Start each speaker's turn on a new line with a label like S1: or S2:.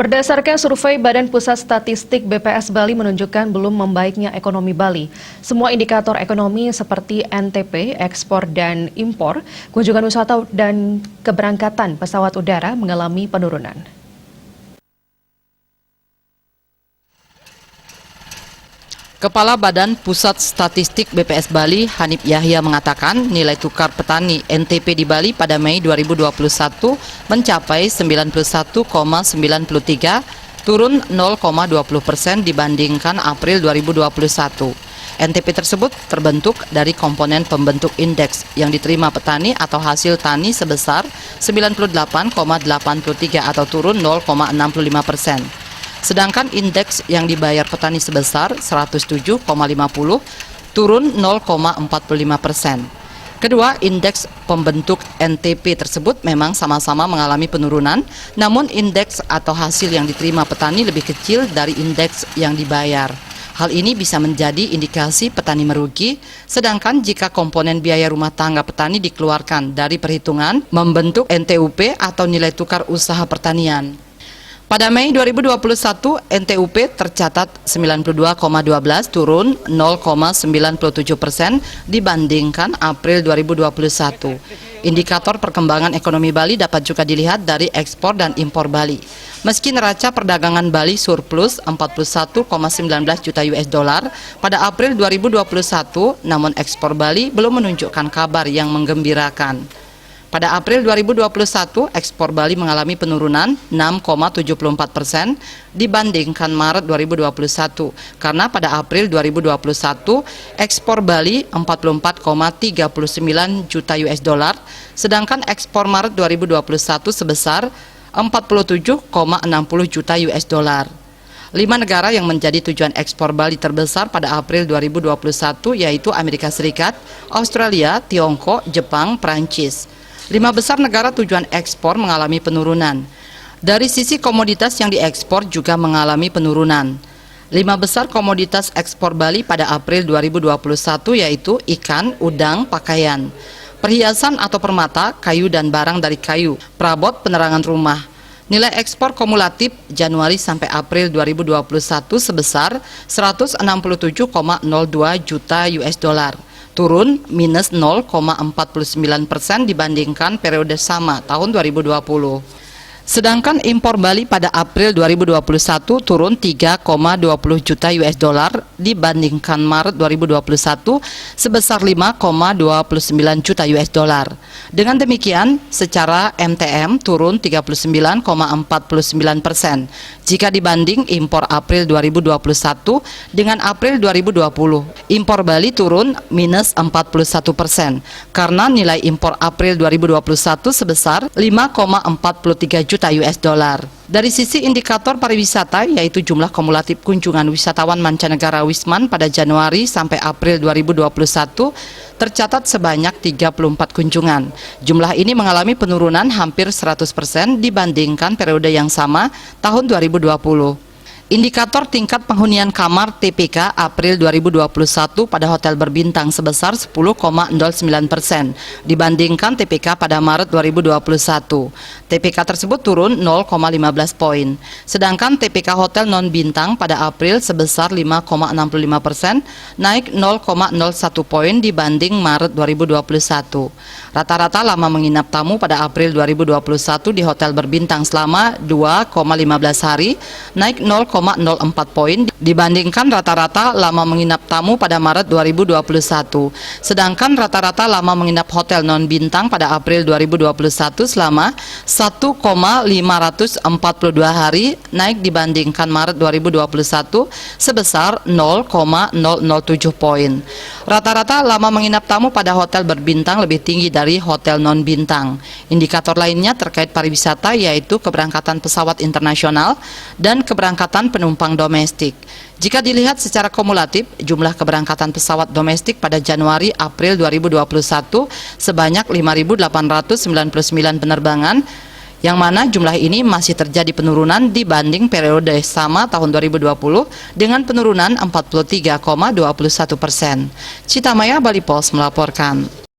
S1: Berdasarkan survei Badan Pusat Statistik BPS Bali menunjukkan belum membaiknya ekonomi Bali. Semua indikator ekonomi seperti NTP, ekspor dan impor, kunjungan wisata dan keberangkatan pesawat udara mengalami penurunan.
S2: Kepala Badan Pusat Statistik BPS Bali, Hanif Yahya mengatakan nilai tukar petani NTP di Bali pada Mei 2021 mencapai 91,93, turun 0,20% dibandingkan April 2021. NTP tersebut terbentuk dari komponen pembentuk indeks yang diterima petani atau hasil tani sebesar 98,83 atau turun 0,65%. Sedangkan indeks yang dibayar petani sebesar 107,50 turun 0,45%. Kedua indeks pembentuk NTP tersebut memang sama-sama mengalami penurunan, namun indeks atau hasil yang diterima petani lebih kecil dari indeks yang dibayar. Hal ini bisa menjadi indikasi petani merugi, sedangkan jika komponen biaya rumah tangga petani dikeluarkan dari perhitungan membentuk NTUP atau nilai tukar usaha pertanian. Pada Mei 2021, NTUP tercatat 92,12 turun 0,97% dibandingkan April 2021. Indikator perkembangan ekonomi Bali dapat juga dilihat dari ekspor dan impor Bali. Meski neraca perdagangan Bali surplus 41,19 juta US dollar pada April 2021, namun ekspor Bali belum menunjukkan kabar yang menggembirakan. Pada April 2021, ekspor Bali mengalami penurunan 6,74% dibandingkan Maret 2021, karena pada April 2021, ekspor Bali 44,39 juta US dollar, sedangkan ekspor Maret 2021 sebesar 47,60 juta US dollar. 5 negara yang menjadi tujuan ekspor Bali terbesar pada April 2021 yaitu Amerika Serikat, Australia, Tiongkok, Jepang, Prancis. 5 besar negara tujuan ekspor mengalami penurunan. Dari sisi komoditas yang diekspor juga mengalami penurunan. 5 besar komoditas ekspor Bali pada April 2021 yaitu ikan, udang, pakaian, perhiasan atau permata, kayu dan barang dari kayu, perabot penerangan rumah. Nilai ekspor kumulatif Januari sampai April 2021 sebesar 167,02 juta US dollar. Turun minus 0,49% dibandingkan periode sama tahun 2020. Sedangkan impor Bali pada April 2021 turun 3,20 juta US dollar dibandingkan Maret 2021 sebesar 5,29 juta US dollar. Dengan demikian, secara MTM turun 39,49% jika dibanding impor April 2021 dengan April 2020. Impor Bali turun minus 41% karena nilai impor April 2021 sebesar 5,43 juta US dollar. Dari sisi indikator pariwisata yaitu jumlah kumulatif kunjungan wisatawan mancanegara Wisman pada Januari sampai April 2021 tercatat sebanyak 34 kunjungan. Jumlah ini mengalami penurunan hampir 100% dibandingkan periode yang sama tahun 2020. Indikator tingkat penghunian kamar TPK April 2021 pada hotel berbintang sebesar 10,09% dibandingkan TPK pada Maret 2021. TPK tersebut turun 0,15 poin. Sedangkan TPK hotel non-bintang pada April sebesar 5,65%, naik 0,01 poin dibanding Maret 2021. Rata-rata lama menginap tamu pada April 2021 di hotel berbintang selama 2,15 hari, naik 0,04 poin dibandingkan rata-rata lama menginap tamu pada Maret 2021. Sedangkan rata-rata lama menginap hotel non-bintang pada April 2021 selama 1,542 hari, naik dibandingkan Maret 2021 sebesar 0,007 poin. Rata-rata lama menginap tamu pada hotel berbintang lebih tinggi dari hotel non-bintang. Indikator lainnya terkait pariwisata yaitu keberangkatan pesawat internasional dan keberangkatan penumpang domestik. Jika dilihat secara kumulatif, jumlah keberangkatan pesawat domestik pada Januari-April 2021 sebanyak 5.899 penerbangan, yang mana jumlah ini masih terjadi penurunan dibanding periode sama tahun 2020 dengan penurunan 43,21%. Citamaya, Bali Post melaporkan.